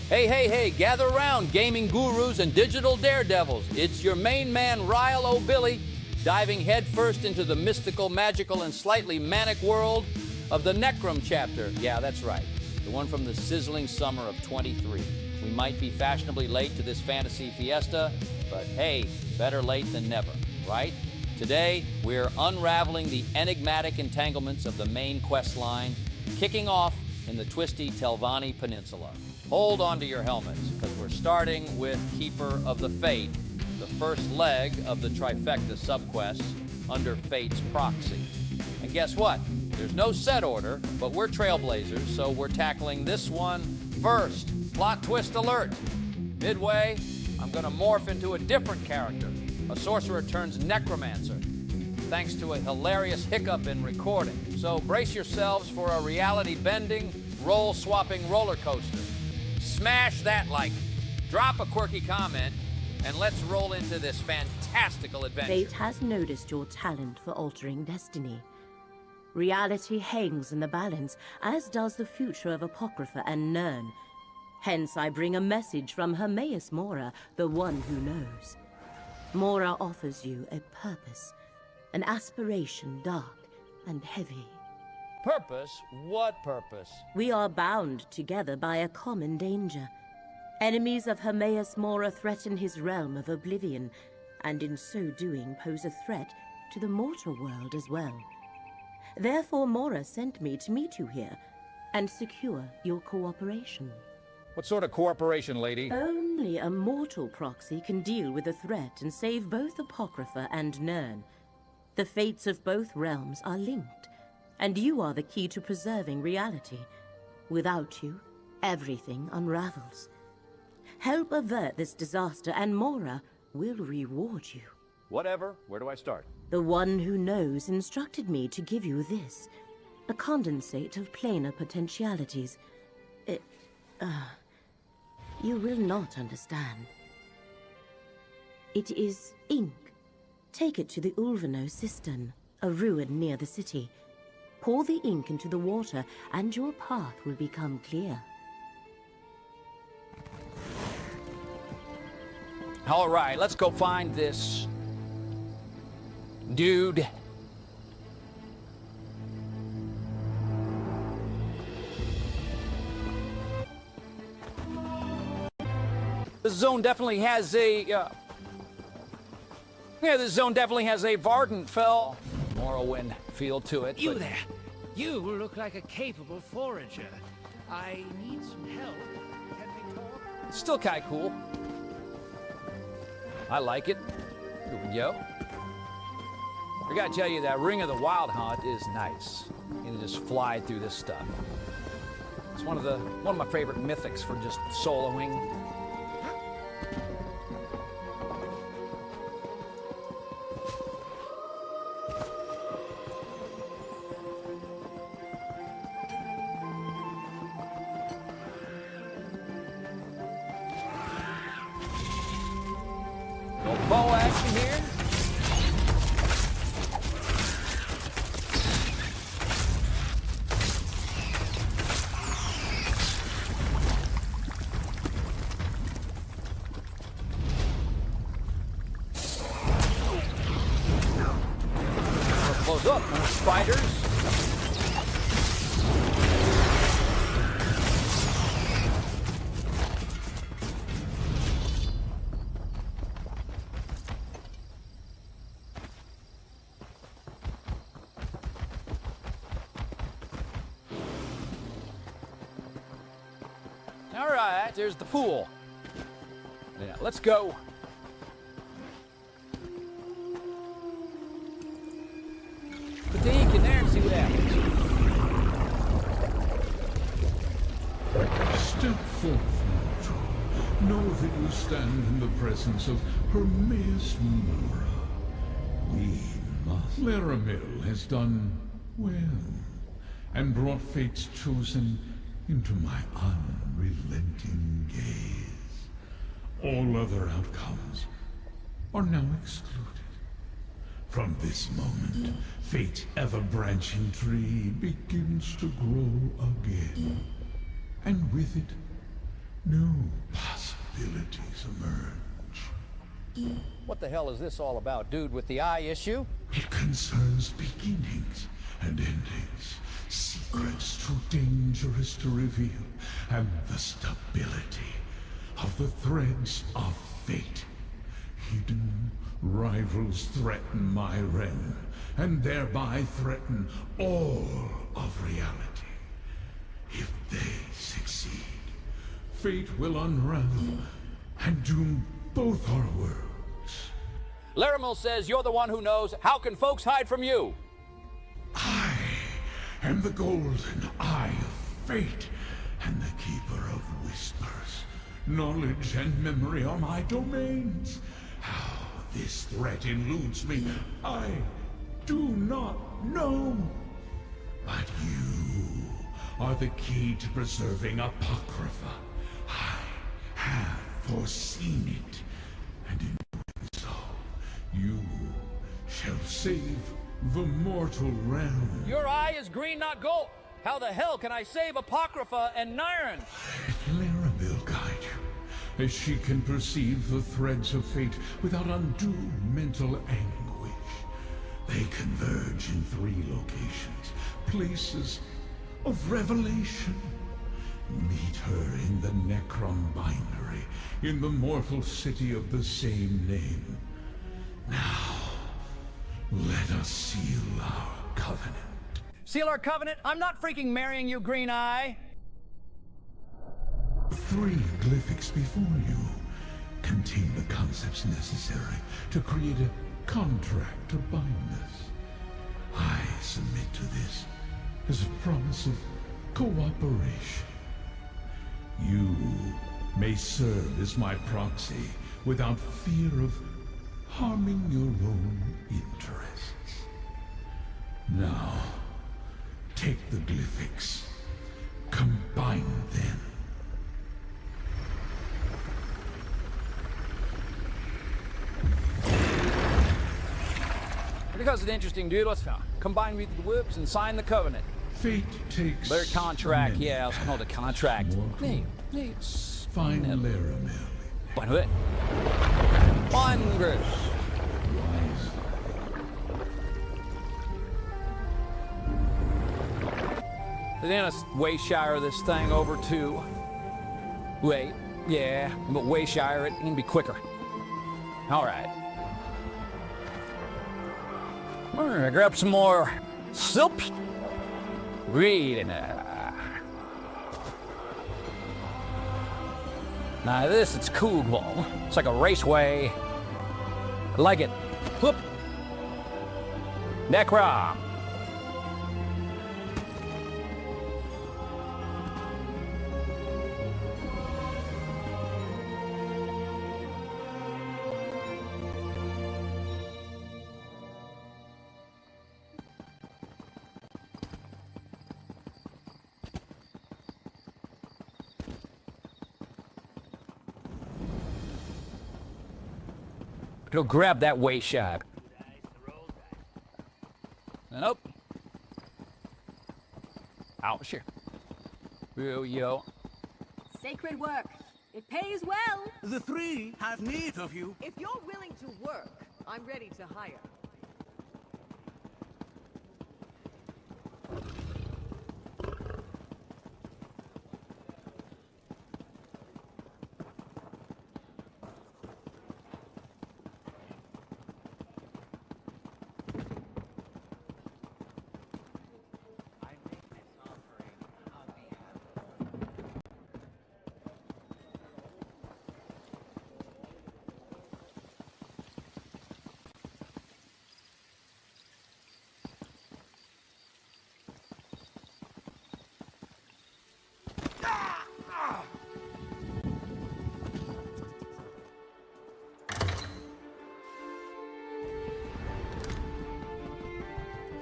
Hey, hey, hey, gather around, gaming gurus and digital daredevils. It's your main man, Rile O'Billy, diving headfirst into the mystical, magical, and slightly manic world of the Necrom chapter. Yeah, that's right. The one from the sizzling summer of 23. We might be fashionably late to this fantasy fiesta, but hey, better late than never, right? Today, we're unraveling the enigmatic entanglements of the main quest line, kicking off in the twisty Telvani Peninsula. Hold on to your helmets, because we're starting with Keeper of the Fate, the first leg of the trifecta subquests under Fate's Proxy. And guess what? There's no set order, but we're Trailblazers, so we're tackling this one first. Plot twist alert. Midway, I'm gonna morph into a different character. A sorcerer turns necromancer, thanks to a hilarious hiccup in recording. So brace yourselves for a reality-bending, role-swapping roller coaster. Smash that like, drop a quirky comment, and let's roll into this fantastical adventure. Fate has noticed your talent for altering destiny. Reality hangs in the balance, as does the future of Apocrypha and Nern. Hence I bring a message from Hermaeus Mora, the one who knows. Mora offers you a purpose, an aspiration dark and heavy. Purpose? What purpose? We are bound together by a common danger. Enemies of Hermaeus Mora threaten his realm of oblivion, and in so doing pose a threat to the mortal world as well. Therefore Mora sent me to meet you here, and secure your cooperation. What sort of cooperation, lady? Only a mortal proxy can deal with the threat and save both Apocrypha and Nern. The fates of both realms are linked, and you are the key to preserving reality. Without you, everything unravels. Help avert this disaster, and Mora will reward you. Whatever. Where do I start? The one who knows instructed me to give you this, a condensate of planar potentialities. You will not understand. It is ink. Take it to the Ulvano cistern, a ruin near the city. Pour the ink into the water, and your path will become clear. All right, let's go find this dude. This zone definitely has a, this zone definitely has a Vardenfell Morrowind feel to it. You there! You look like a capable forager. I need some help. Can we talk? It's still kind of cool. I like it. Here we go. I gotta tell you, that Ring of the Wild Hunt is nice. You can just fly through this stuff. It's one of my favorite mythics for just soloing. Bow action here. Close up, more spiders. All right, there's the pool. Yeah, let's go. Put the ink in there and see what happens. Step forth, mortal. Know that you stand in the presence of Hermaeus Mora. We must. Laramil has done well, and brought fate's chosen into my unrelenting gaze. All other outcomes are now excluded. From this moment, fate's ever-branching tree begins to grow again. And with it, new possibilities emerge. What the hell is this all about, dude with the eye issue? It concerns beginnings and endings, secrets too dangerous to reveal, and the stability of the threads of fate. Hidden rivals threaten my realm, and thereby threaten all of reality. If they succeed, fate will unravel and doom both our worlds. Laramil says you're the one who knows. How can folks hide from you? I am the golden eye of fate and the keeper of whispers. Knowledge and memory are my domains. How this threat eludes me, I do not know. But you are the key to preserving Apocrypha. I have foreseen it, and in doing so, you shall save the mortal realm. Your eye is green, not gold. How the hell can I save Apocrypha and Nyren? Let Laramil guide you, as she can perceive the threads of fate without undue mental anguish. They converge in 3 locations, places of revelation. Meet her in the Necrom binary, in the mortal city of the same name. Now, let us seal our covenant. Seal our covenant? I'm not freaking marrying you, Green Eye. 3 glyphics before you contain the concepts necessary to create a contract to bind us. I submit to this as a promise of cooperation. You may serve as my proxy without fear of harming your own interests. Now, take the glyphics, combine them. Because it's interesting, dude. Let's combine with the whips and sign the covenant. Fate takes Their contract, many yeah, it's called a contract. mortal. Find Laramil. Bueno, ve. Congress. Then let's Wayshire this thing over to... Wait, yeah, but Wayshire it can be quicker. All right. All right, grab some more silp. Reading Now this, it's cool. It's like a raceway. I like it. Whoop. Necrom. Go grab that Wayshire. Nope. Out here. Yo. Sacred work. It pays well. The 3 have need of you. If you're willing to work, I'm ready to hire.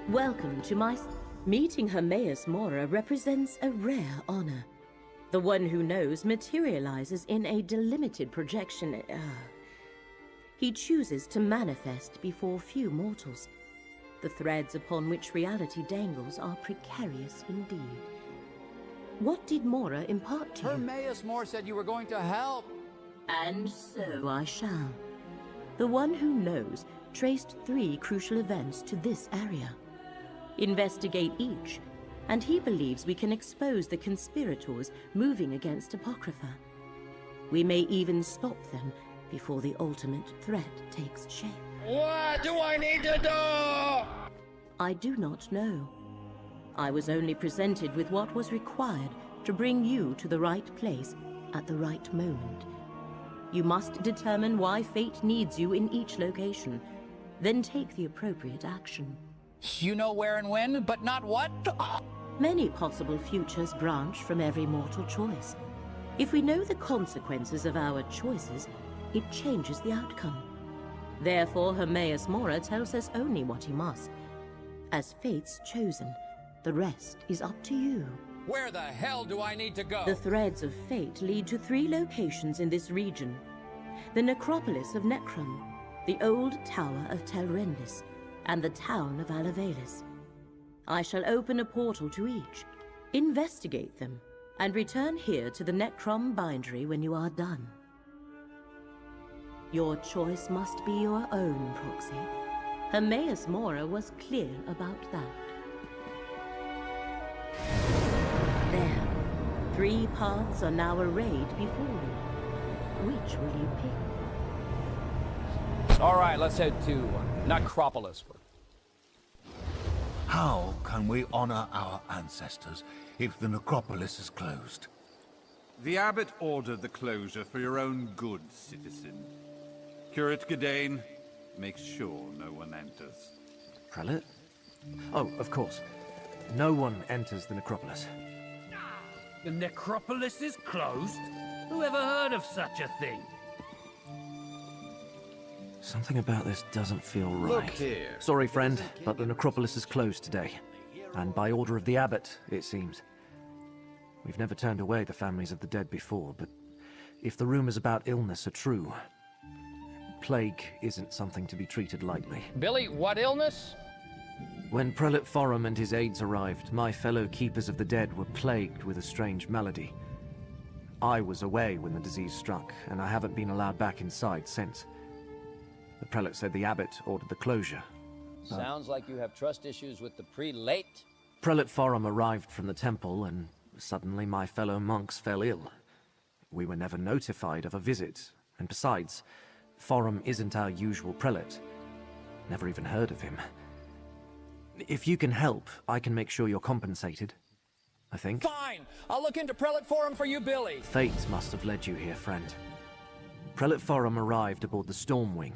Welcome to my... Meeting Hermaeus Mora represents a rare honor. The one who knows materializes in a delimited projection. He chooses to manifest before few mortals. The threads upon which reality dangles are precarious indeed. What did Mora impart to you? Hermaeus Moore said you were going to help. And so I shall. The one who knows traced 3 crucial events to this area. Investigate each, and he believes we can expose the conspirators moving against Apocrypha. We may even stop them before the ultimate threat takes shape. What do I need to do? I do not know. I was only presented with what was required to bring you to the right place at the right moment. You must determine why fate needs you in each location, then take the appropriate action. You know where and when, but not what? Many possible futures branch from every mortal choice. If we know the consequences of our choices, it changes the outcome. Therefore, Hermaeus Mora tells us only what he must. As fate's chosen, the rest is up to you. Where the hell do I need to go? The threads of fate lead to 3 locations in this region. The necropolis of Necrom, the old tower of Telrendis, and the town of Alavelis. I shall open a portal to each, investigate them, and return here to the Necrom bindery when you are done. Your choice must be your own, Proxy. Hermaeus Mora was clear about that. There, 3 paths are now arrayed before you. Which will you pick? All right, let's head to Necropolis. How can we honor our ancestors if the necropolis is closed? The abbot ordered the closure for your own good, citizen. Curate Gedane makes sure no one enters. Prelate? Oh, of course. No one enters the necropolis. The necropolis is closed? Who ever heard of such a thing? Something about this doesn't feel right. Look here. Sorry, friend, but the necropolis is closed today. And by order of the abbot, it seems. We've never turned away the families of the dead before, but if the rumors about illness are true, plague isn't something to be treated lightly. Billy, what illness? When Prelate Forum and his aides arrived, my fellow Keepers of the Dead were plagued with a strange malady. I was away when the disease struck, and I haven't been allowed back inside since. The prelate said the abbot ordered the closure. Sounds like you have trust issues with the prelate. Prelate Forum arrived from the temple, and suddenly my fellow monks fell ill. We were never notified of a visit, and besides, Forum isn't our usual prelate. Never even heard of him. If you can help, I can make sure you're compensated. I think. Fine! I'll look into Prelate Forum for you, Billy. Fate must have led you here, friend. Prelate Forum arrived aboard the Stormwing.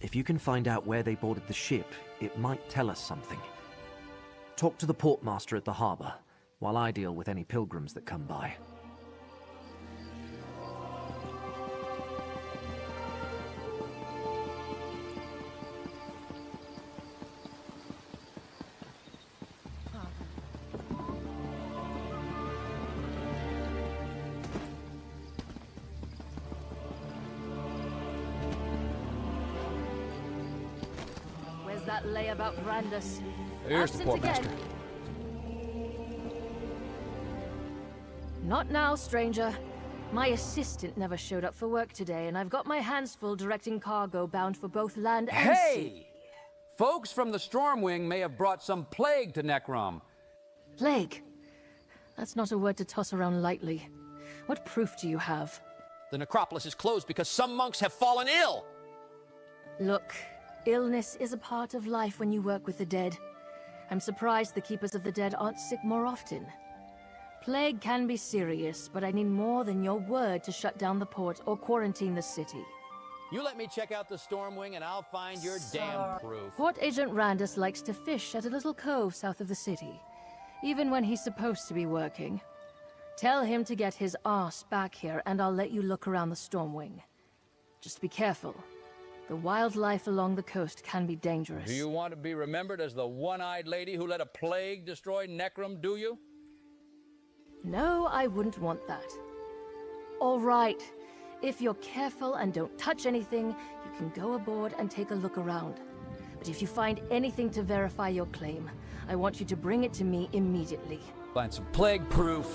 If you can find out where they boarded the ship, it might tell us something. Talk to the portmaster at the harbor, while I deal with any pilgrims that come by. That lay about Brandus. Here's the Absent portmaster. again. Not now, stranger. My assistant never showed up for work today, and I've got my hands full directing cargo bound for both land and sea. Hey! Folks from the Stormwing may have brought some plague to Necrom. Plague? That's not a word to toss around lightly. What proof do you have? The necropolis is closed because some monks have fallen ill. Look, illness is a part of life when you work with the dead. I'm surprised the Keepers of the Dead aren't sick more often. Plague can be serious, but I need more than your word to shut down the port or quarantine the city. You let me check out the Stormwing and I'll find your damn proof. Port Agent Randus likes to fish at a little cove south of the city, even when he's supposed to be working. Tell him to get his arse back here and I'll let you look around the Stormwing. Just be careful. The wildlife along the coast can be dangerous. Do you want to be remembered as the one-eyed lady who let a plague destroy Necrom, do you? No, I wouldn't want that. All right. If you're careful and don't touch anything, you can go aboard and take a look around. But if you find anything to verify your claim, I want you to bring it to me immediately. Find some plague-proof.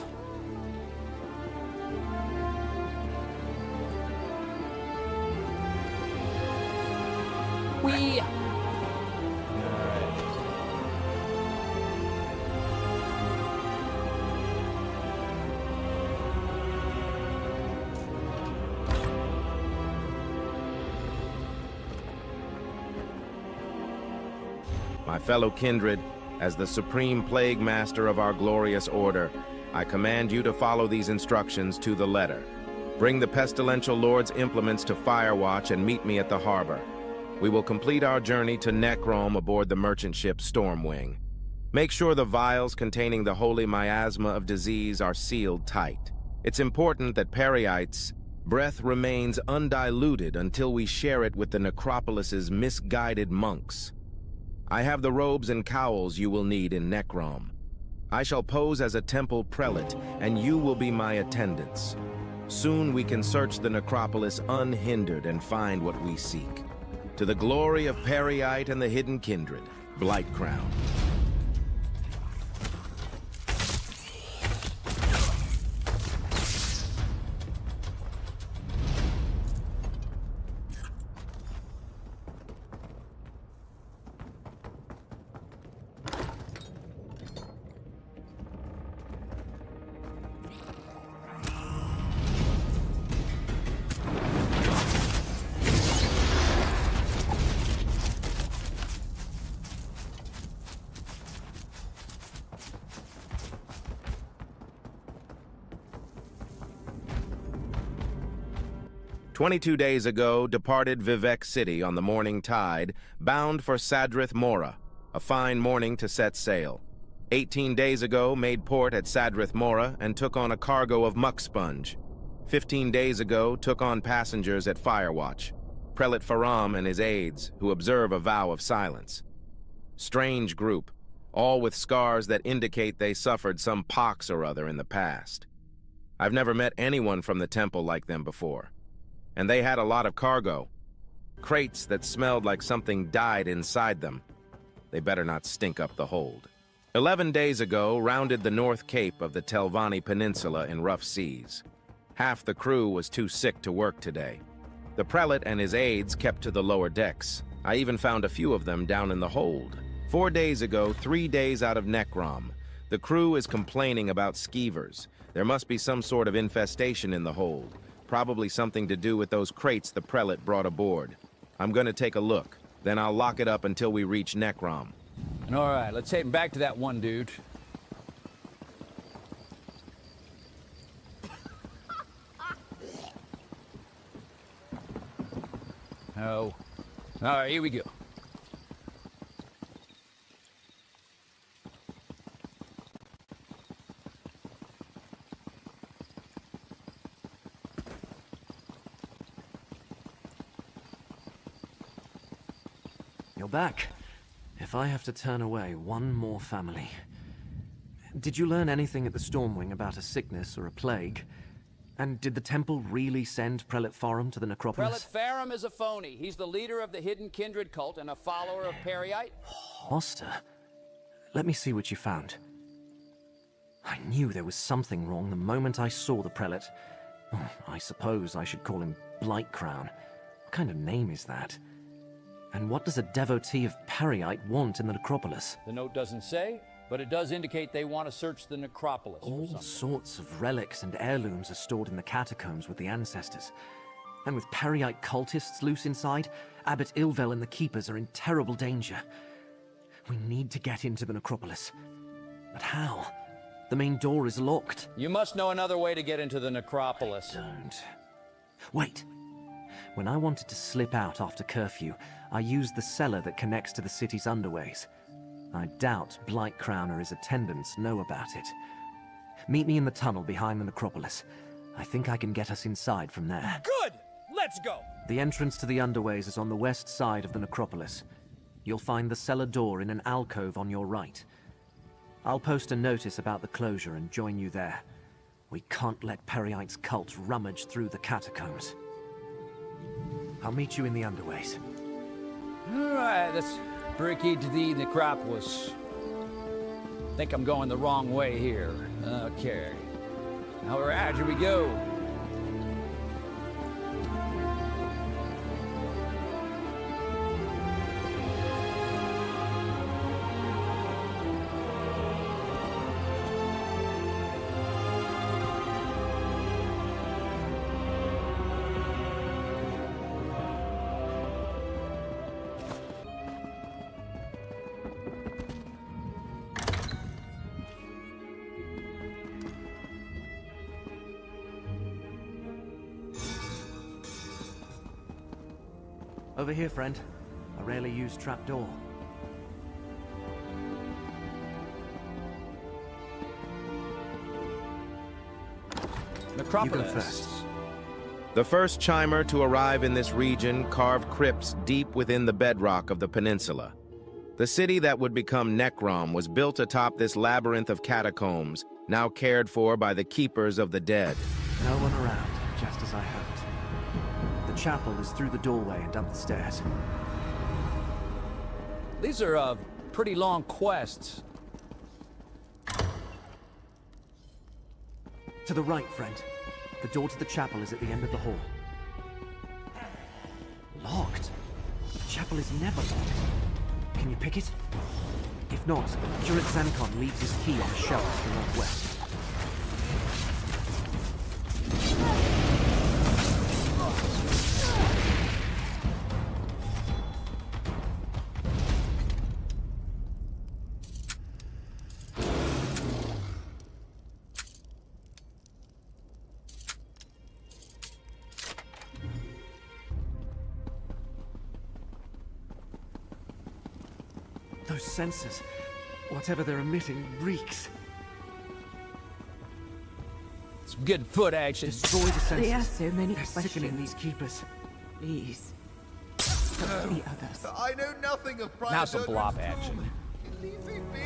Whee! My fellow kindred, as the supreme plague master of our glorious order, I command you to follow these instructions to the letter. Bring the pestilential lord's implements to Firewatch and meet me at the harbor. We will complete our journey to Necrom aboard the merchant ship Stormwing. Make sure the vials containing the holy miasma of disease are sealed tight. It's important that Periite's breath remains undiluted until we share it with the necropolis's misguided monks. I have the robes and cowls you will need in Necrom. I shall pose as a temple prelate, and you will be my attendants. Soon we can search the necropolis unhindered and find what we seek. To the glory of Periite and the hidden kindred, Blightcrown. 22 days ago, departed Vivek City on the morning tide, bound for Sadrith Mora, a fine morning to set sail. 18 days ago, made port at Sadrith Mora and took on a cargo of muck sponge. 15 days ago, took on passengers at Firewatch, Prelate Faram and his aides, who observe a vow of silence. Strange group, all with scars that indicate they suffered some pox or other in the past. I've never met anyone from the temple like them before. And they had a lot of cargo. Crates that smelled like something died inside them. They better not stink up the hold. 11 days ago, rounded the North Cape of the Telvani Peninsula in rough seas. Half the crew was too sick to work today. The prelate and his aides kept to the lower decks. I even found a few of them down in the hold. 4 days ago, 3 days out of Necrom, the crew is complaining about skeevers. There must be some sort of infestation in the hold. Probably something to do with those crates the prelate brought aboard. I'm gonna take a look. Then I'll lock it up until we reach Necrom. All right, let's take him back to that one dude. Oh. All right, here we go. You're back. If I have to turn away one more family. Did you learn anything at the Stormwing about a sickness or a plague? And did the temple really send Prelate Faram to the necropolis? Prelate Faram is a phony. He's the leader of the hidden kindred cult and a follower of Periite. Hoster? Let me see what you found. I knew there was something wrong the moment I saw the prelate. I suppose I should call him Blightcrown. What kind of name is that? And what does a devotee of Periite want in the necropolis? The note doesn't say, but it does indicate they want to search the necropolis. All sorts of relics and heirlooms are stored in the catacombs with the ancestors. And with Periite cultists loose inside, Abbot Ilvel and the Keepers are in terrible danger. We need to get into the necropolis. But how? The main door is locked. You must know another way to get into the necropolis. I don't. Wait. When I wanted to slip out after curfew, I used the cellar that connects to the city's underways. I doubt Blightcrown or his attendants know about it. Meet me in the tunnel behind the necropolis. I think I can get us inside from there. Good! Let's go! The entrance to the underways is on the west side of the necropolis. You'll find the cellar door in an alcove on your right. I'll post a notice about the closure and join you there. We can't let Periite's cult rummage through the catacombs. I'll meet you in the underways. All right, let's break into the necropolis. Think I'm going the wrong way here. Okay. All right, here we go. Over here, friend. A rarely used trapdoor. Necropolis. You go first. The first chimer to arrive in this region carved crypts deep within the bedrock of the peninsula. The city that would become Necrom was built atop this labyrinth of catacombs, now cared for by the keepers of the dead. No one around, just as I hoped. The chapel is through the doorway and up the stairs. These are pretty long quests. To the right, friend. The door to the chapel is at the end of the hall. Locked? The chapel is never locked. Can you pick it? If not, Curate Zancon leaves his key on a shelf to the northwest. Those sensors, whatever they're emitting, reeks. Some good foot action. Destroy the sensors. There are so many They're questions. sickening these keepers. Please. Talk to the others. I know nothing of Prior Now some blop action. Leave me be.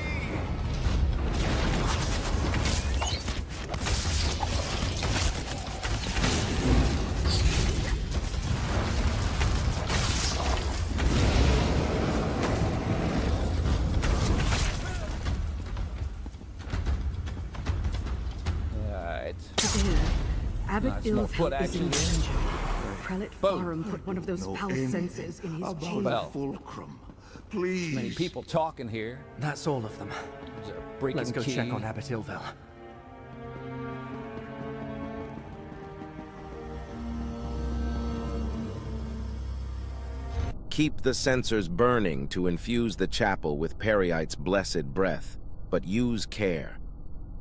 Abbot Nice, more foot Ilfel is in action. danger. Prelate Boom. Farum put one of those foul sensors in his chamber. Well, Fulcrum, please. Many people talking here. That's all of them. There's a breaking Let's go key. check on Abbot Ilfel. Keep the censers burning to infuse the chapel with Periite's blessed breath, but use care.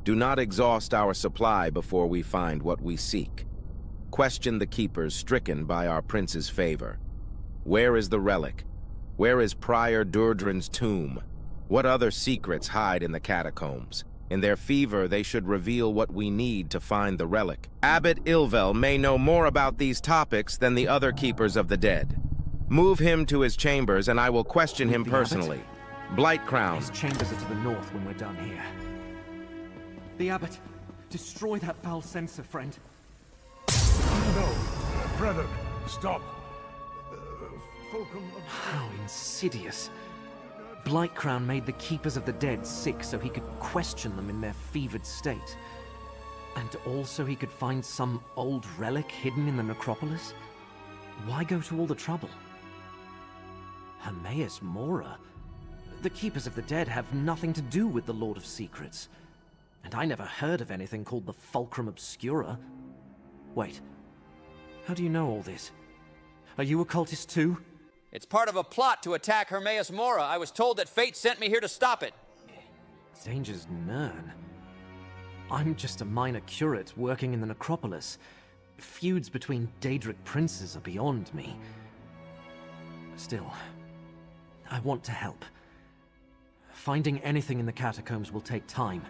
Do not exhaust our supply before we find what we seek. Question the keepers stricken by our prince's favor. Where is the relic? Where is Prior Durdren's tomb? What other secrets hide in the catacombs? In their fever, they should reveal what we need to find the relic. Abbot Ilfel may know more about these topics than the other keepers of the dead. Move him to his chambers, and I will question him The personally. Blightcrown. His chambers are to the north when we're done here. The Abbot, destroy that foul sensor, friend. No, brother, stop. Fulcrum. How insidious. Blightcrown made the Keepers of the Dead sick so he could question them in their fevered state. And also he could find some old relic hidden in the necropolis? Why go to all the trouble? Hermaeus Mora? The Keepers of the Dead have nothing to do with the Lord of Secrets. And I never heard of anything called the Fulcrum Obscura. Wait, how do you know all this? Are you a cultist too? It's part of a plot to attack Hermaeus Mora. I was told that fate sent me here to stop it. Danger's Nern. I'm just a minor curate working in the necropolis. Feuds between Daedric princes are beyond me. Still, I want to help. Finding anything in the catacombs will take time.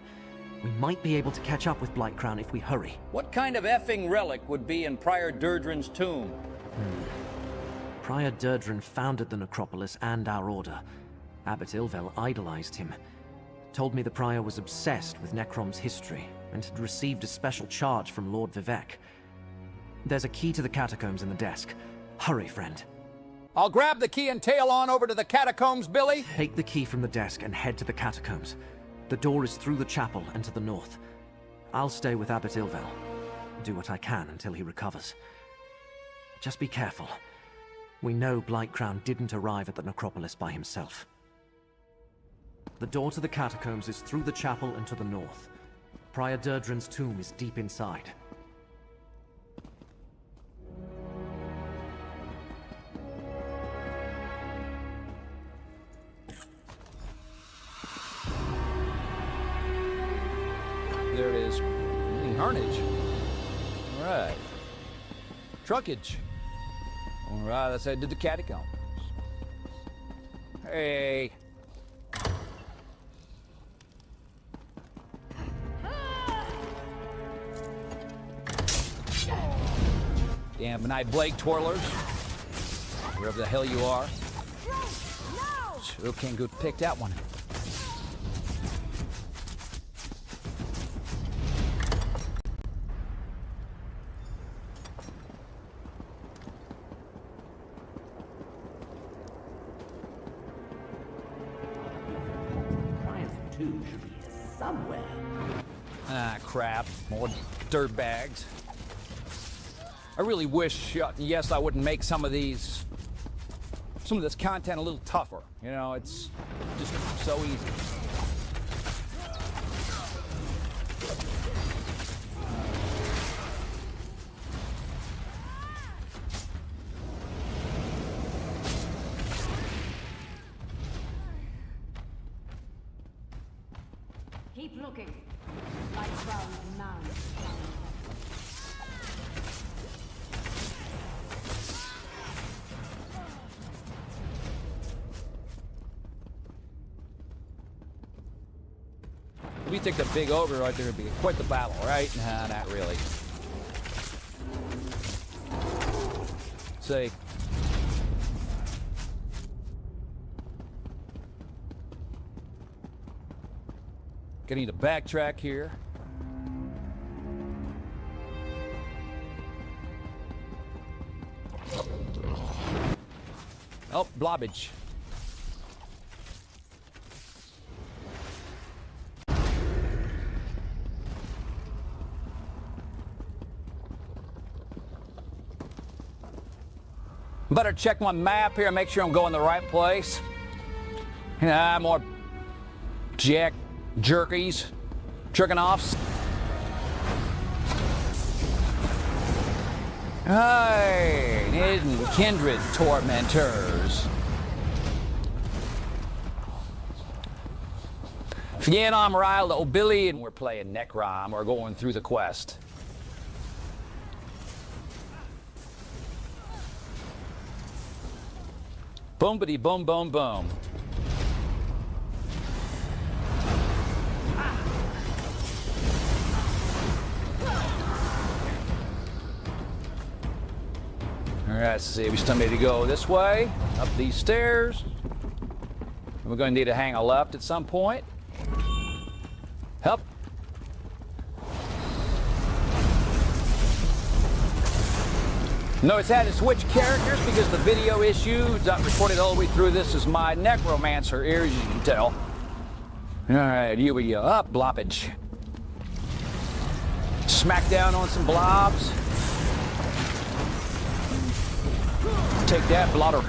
We might be able to catch up with Blightcrown if we hurry. What kind of effing relic would be in Prior Durdren's tomb? Prior Durdren founded the necropolis and our order. Abbot Ilfel idolized him. Told me the Prior was obsessed with Necrom's history and had received a special charge from Lord Vivek. There's a key to the catacombs in the desk. Hurry, friend. I'll grab the key and tail on over to the catacombs, Billy. Take the key from the desk and head to the catacombs. The door is through the chapel and to the north. I'll stay with Abbot Ilvel. Do what I can until he recovers. Just be careful. We know Blightcrown didn't arrive at the necropolis by himself. The door to the catacombs is through the chapel and to the north. Prior Durdren's tomb is deep inside. There it is. Harnage. All right. Truckage. All right, let's head to the catacombs. Hey. Damn Benai Blake twirlers. Wherever the hell you are. Sure can't go pick that one. Ah, crap. More dirt bags. I really wish, yes, I wouldn't make some of this content a little tougher. You know, it's just so easy. Keep looking. Like ground now. We think the big ogre right there would be quite the battle, right? Nah, not really. See. Gonna need to backtrack here. Oh, blobbage. Better check my map here and make sure I'm going the right place. More jerkies, jerking offs. Hey, hidden kindred tormentors. Again, I'm Rile O'Billy, and we're playing Necrom. We're going through the quest. Boom-bitty boom boom boom. All right, let's see. We still need to go this way, up these stairs. We're going to need to hang a left at some point. Up. Notice I had to switch characters because the video issue is not recorded all the way through. This is my Necromancer here, as you can tell. All right, here we go. Up, bloppage. Smack down on some blobs. Take that, blotter.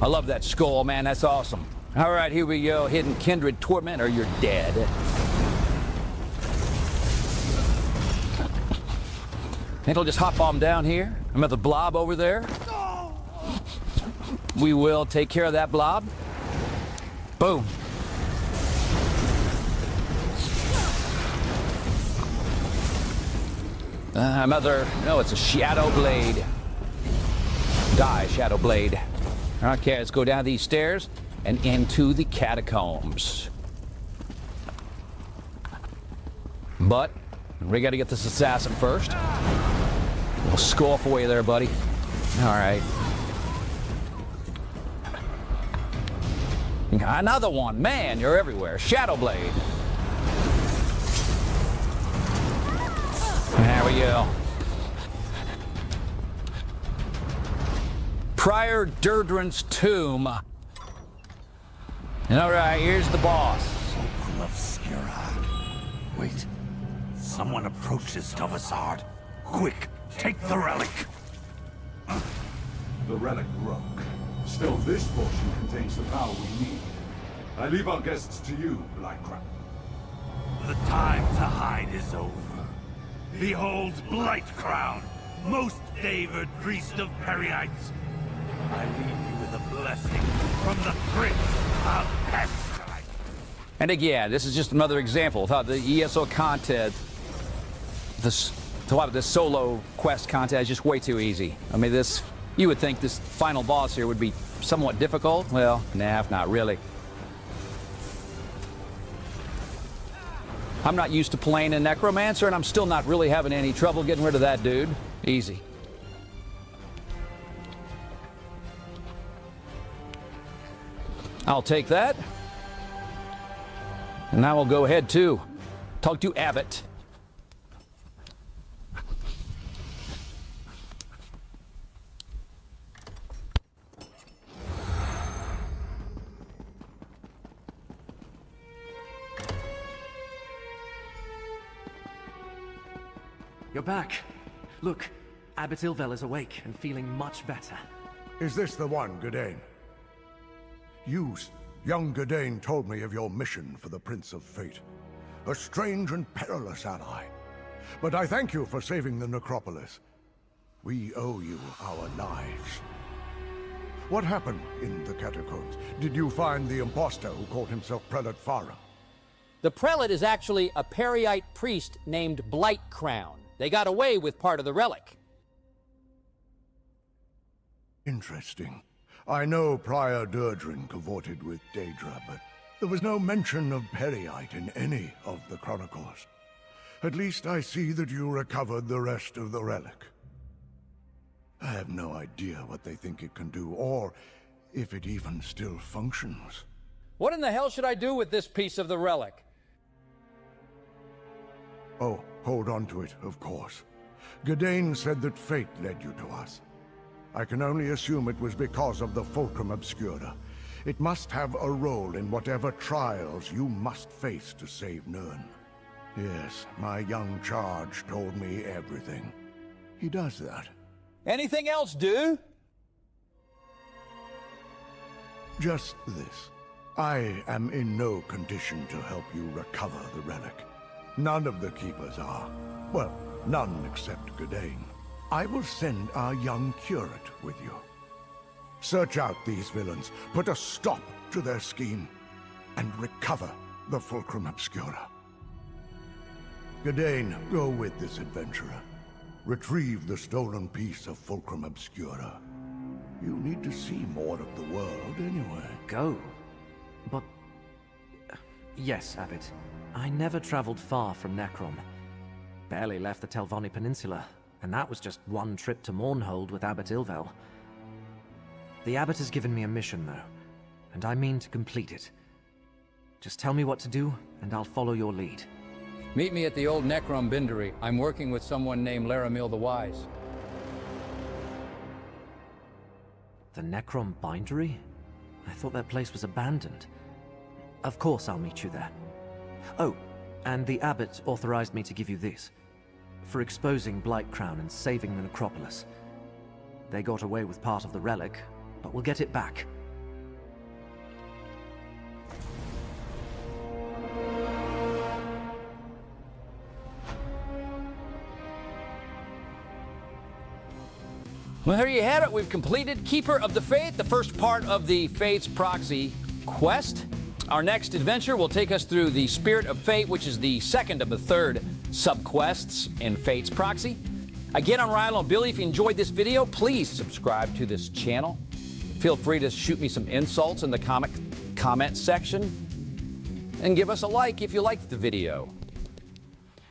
I love that skull, man. That's awesome. All right, here we go. Hidden kindred torment, or you're dead. And he'll just hop on down here. I'm at the blob over there. We will take care of that blob. Boom. No, it's a shadow blade. Die, shadow blade. Okay, let's go down these stairs and into the catacombs. But we got to get this assassin first. We'll scoff away there, buddy. All right. Another one. Man, you're everywhere. Shadow blade. There we go. Prior Durdren's tomb. All right, here's the boss. Obscura. Wait. Someone approaches Tovasard. Quick, take the relic. The relic broke. Still, this portion contains the power we need. I leave our guests to you, Blightcrown. The time to hide is over. Behold Blightcrown, most favored priest of Periites. I leave you with a blessing from the Prince of Pestrite. And again, this is just another example of how the ESO content, this solo quest content is just way too easy. I mean, you would think this final boss here would be somewhat difficult. Well, nah, not really. I'm not used to playing a Necromancer, and I'm still not really having any trouble getting rid of that dude. Easy. I'll take that. And now we'll go ahead to talk to Abbott. You're back. Look, Abbot Ilvel is awake and feeling much better. Is this the one, Gadain? Young Gadain told me of your mission for the Prince of Fate. A strange and perilous ally. But I thank you for saving the necropolis. We owe you our lives. What happened in the catacombs? Did you find the impostor who called himself Prelate Farah? The prelate is actually a Periite priest named Blightcrown. They got away with part of the relic. Interesting. I know Prior Durdrin cavorted with Daedra, but there was no mention of Periite in any of the chronicles. At least I see that you recovered the rest of the relic. I have no idea what they think it can do, or if it even still functions. What in the hell should I do with this piece of the relic? Oh, hold on to it, of course. Gadain said that fate led you to us. I can only assume it was because of the Fulcrum Obscura. It must have a role in whatever trials you must face to save Nirn. Yes, my young charge told me everything. He does that. Anything else, dude? Just this. I am in no condition to help you recover the relic. None of the Keepers are. Well, none except Gadain. I will send our young curate with you. Search out these villains, put a stop to their scheme, and recover the Fulcrum Obscura. Gadain, go with this adventurer. Retrieve the stolen piece of Fulcrum Obscura. You need to see more of the world anyway. Go? But... yes, Abbot. I never traveled far from Necrom. Barely left the Telvani Peninsula, and that was just one trip to Mournhold with Abbot Ilvel. The Abbot has given me a mission, though, and I mean to complete it. Just tell me what to do, and I'll follow your lead. Meet me at the old Necrom Bindery. I'm working with someone named Laramil the Wise. The Necrom Bindery? I thought that place was abandoned. Of course I'll meet you there. Oh, and the Abbot authorized me to give you this. For exposing Blightcrown and saving the necropolis. They got away with part of the relic, but we'll get it back. Well, there you had it. We've completed Keeper of the Faith, the first part of the Fate's Proxy quest. Our next adventure will take us through the Spirit of Fate, which is the second of the third sub-quests in Fate's Proxy. Again, I'm Rile O'Billy. If you enjoyed this video, please subscribe to this channel. Feel free to shoot me some insults in the comment section. And give us a like if you liked the video.